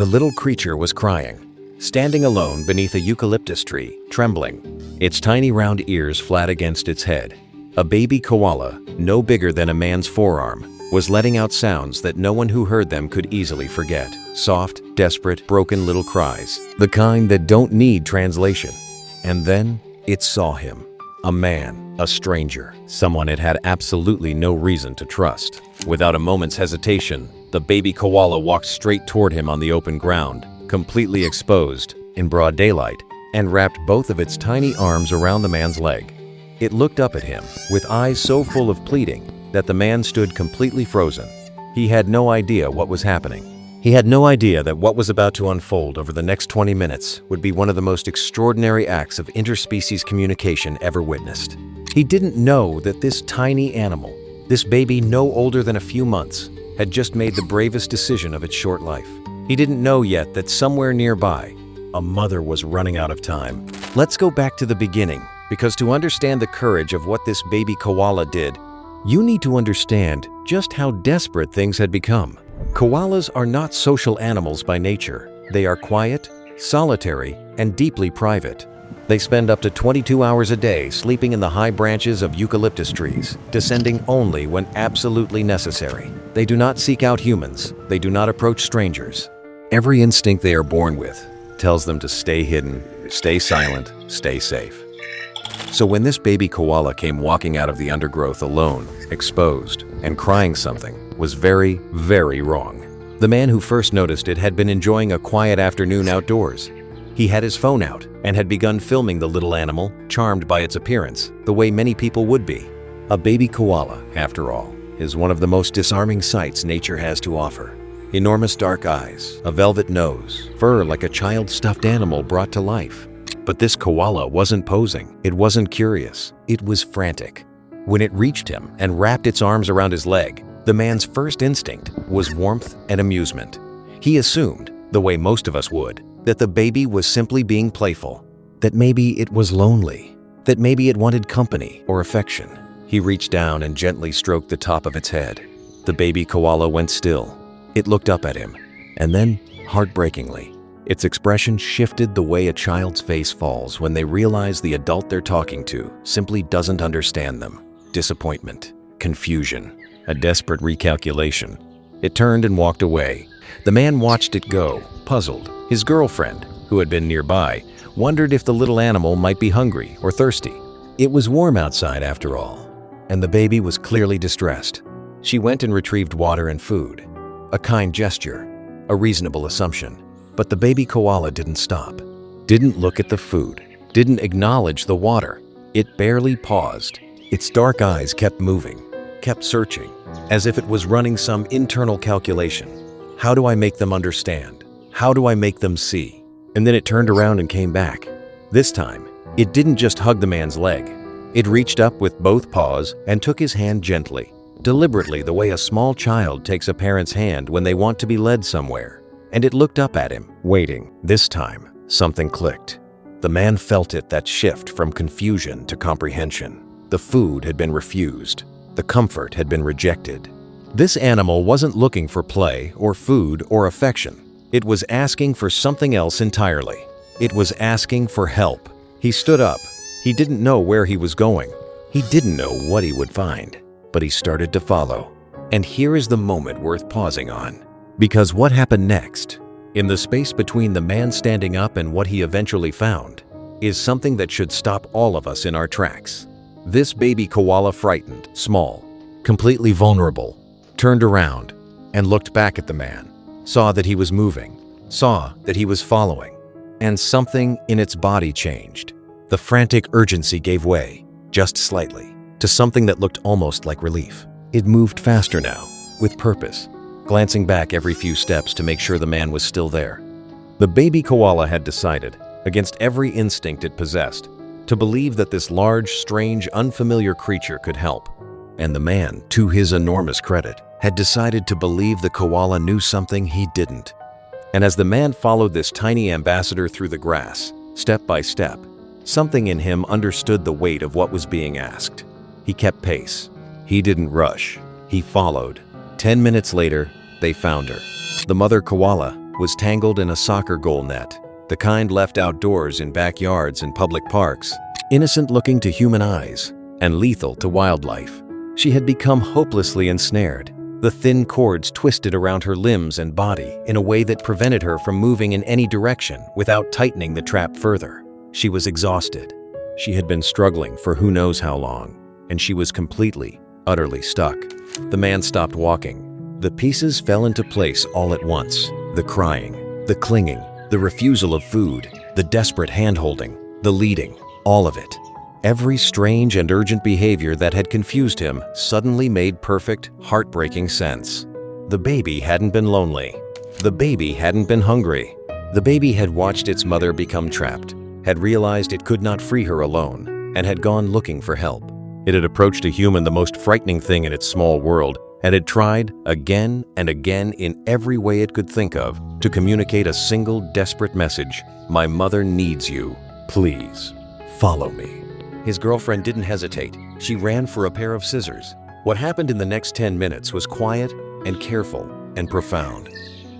The little creature was crying, standing alone beneath a eucalyptus tree, trembling, its tiny round ears flat against its head. A baby koala, no bigger than a man's forearm, was letting out sounds that no one who heard them could easily forget. Soft, desperate, broken little cries, the kind that don't need translation. And then it saw him. A man, a stranger, someone it had absolutely no reason to trust. Without a moment's hesitation, the baby koala walked straight toward him on the open ground, completely exposed, in broad daylight, and wrapped both of its tiny arms around the man's leg. It looked up at him, with eyes so full of pleading that the man stood completely frozen. He had no idea what was happening. He had no idea that what was about to unfold over the next 20 minutes would be one of the most extraordinary acts of interspecies communication ever witnessed. He didn't know that this tiny animal, this baby no older than a few months, had just made the bravest decision of its short life. He didn't know yet that somewhere nearby, a mother was running out of time. Let's go back to the beginning, because to understand the courage of what this baby koala did, you need to understand just how desperate things had become. Koalas are not social animals by nature. They are quiet, solitary, and deeply private. They spend up to 22 hours a day sleeping in the high branches of eucalyptus trees, descending only when absolutely necessary. They do not seek out humans. They do not approach strangers. Every instinct they are born with tells them to stay hidden, stay silent, stay safe. So when this baby koala came walking out of the undergrowth alone, exposed, and crying something was very, very wrong. The man who first noticed it had been enjoying a quiet afternoon outdoors. He had his phone out and had begun filming the little animal, charmed by its appearance, the way many people would be. A baby koala, after all, is one of the most disarming sights nature has to offer. Enormous dark eyes, a velvet nose, fur like a child's stuffed animal brought to life. But this koala wasn't posing. It wasn't curious. It was frantic. When it reached him and wrapped its arms around his leg, the man's first instinct was warmth and amusement. He assumed, the way most of us would, that the baby was simply being playful, that maybe it was lonely, that maybe it wanted company or affection. He reached down and gently stroked the top of its head. The baby koala went still. It looked up at him, and then, heartbreakingly, its expression shifted the way a child's face falls when they realize the adult they're talking to simply doesn't understand them. Disappointment, confusion, a desperate recalculation. It turned and walked away. The man watched it go, puzzled. His girlfriend, who had been nearby, wondered if the little animal might be hungry or thirsty. It was warm outside after all, and the baby was clearly distressed. She went and retrieved water and food. A kind gesture, a reasonable assumption. But the baby koala didn't stop, didn't look at the food, didn't acknowledge the water. It barely paused. Its dark eyes kept moving, kept searching, as if it was running some internal calculation. How do I make them understand? How do I make them see? And then it turned around and came back. This time, it didn't just hug the man's leg. It reached up with both paws and took his hand gently, deliberately, the way a small child takes a parent's hand when they want to be led somewhere. And it looked up at him, waiting. This time, something clicked. The man felt it, that shift from confusion to comprehension. The food had been refused. The comfort had been rejected. This animal wasn't looking for play or food or affection. It was asking for something else entirely. It was asking for help. He stood up. He didn't know where he was going. He didn't know what he would find, but he started to follow. And here is the moment worth pausing on. Because what happened next, in the space between the man standing up and what he eventually found, is something that should stop all of us in our tracks. This baby koala, frightened, small, completely vulnerable, turned around and looked back at the man, saw that he was moving, saw that he was following, and something in its body changed. The frantic urgency gave way, just slightly, to something that looked almost like relief. It moved faster now, with purpose, glancing back every few steps to make sure the man was still there. The baby koala had decided, against every instinct it possessed, to believe that this large, strange, unfamiliar creature could help. And the man, to his enormous credit, had decided to believe the koala knew something he didn't. And as the man followed this tiny ambassador through the grass, step by step, something in him understood the weight of what was being asked. He kept pace. He didn't rush. He followed. 10 minutes later, they found her. The mother koala, was tangled in a soccer goal net, the kind left outdoors in backyards and public parks, innocent-looking to human eyes and lethal to wildlife. She had become hopelessly ensnared, the thin cords twisted around her limbs and body in a way that prevented her from moving in any direction without tightening the trap further. She was exhausted. She had been struggling for who knows how long, and she was completely, utterly stuck. The man stopped walking. The pieces fell into place all at once. The crying, the clinging, the refusal of food, the desperate hand-holding, the leading, all of it. Every strange and urgent behavior that had confused him suddenly made perfect, heartbreaking sense. The baby hadn't been lonely. The baby hadn't been hungry. The baby had watched its mother become trapped, had realized it could not free her alone, and had gone looking for help. It had approached a human, the most frightening thing in its small world, and had tried again and again in every way it could think of to communicate a single desperate message: "My mother needs you. Please, follow me." His girlfriend didn't hesitate. She ran for a pair of scissors. What happened in the next 10 minutes was quiet and careful and profound.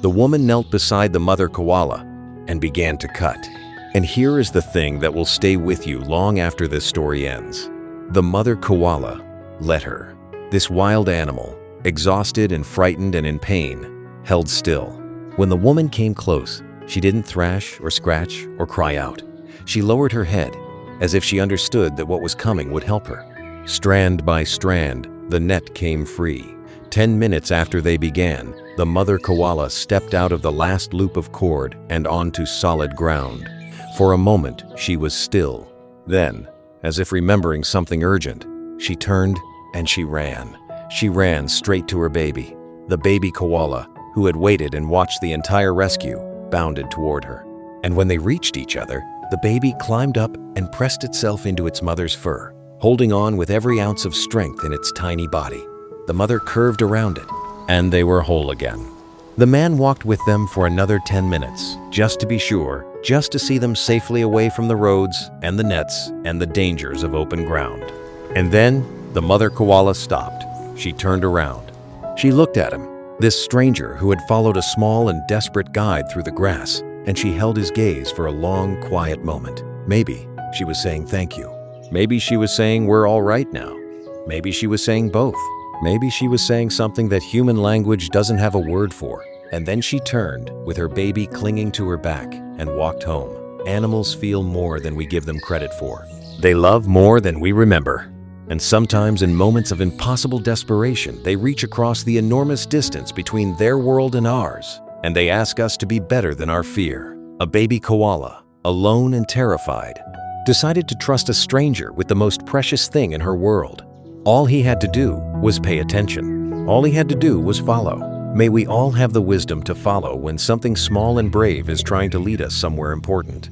The woman knelt beside the mother koala and began to cut. And here is the thing that will stay with you long after this story ends. The mother koala let her. This wild animal, exhausted and frightened and in pain, held still. When the woman came close, she didn't thrash or scratch or cry out. She lowered her head, as if she understood that what was coming would help her. Strand by strand, the net came free. 10 minutes after they began, the mother koala stepped out of the last loop of cord and onto solid ground. For a moment, she was still. Then, as if remembering something urgent, she turned and she ran. She ran straight to her baby. The baby koala, who had waited and watched the entire rescue, bounded toward her. And when they reached each other, the baby climbed up and pressed itself into its mother's fur, holding on with every ounce of strength in its tiny body. The mother curved around it, and they were whole again. The man walked with them for another 10 minutes, just to be sure, just to see them safely away from the roads and the nets and the dangers of open ground. And then the mother koala stopped. She turned around. She looked at him, this stranger who had followed a small and desperate guide through the grass, and she held his gaze for a long, quiet moment. Maybe she was saying thank you. Maybe she was saying we're all right now. Maybe she was saying both. Maybe she was saying something that human language doesn't have a word for. And then she turned, with her baby clinging to her back, and walked home. Animals feel more than we give them credit for. They love more than we remember. And sometimes in moments of impossible desperation, they reach across the enormous distance between their world and ours, and they ask us to be better than our fear. A baby koala, alone and terrified, decided to trust a stranger with the most precious thing in her world. All he had to do was pay attention. All he had to do was follow. May we all have the wisdom to follow when something small and brave is trying to lead us somewhere important.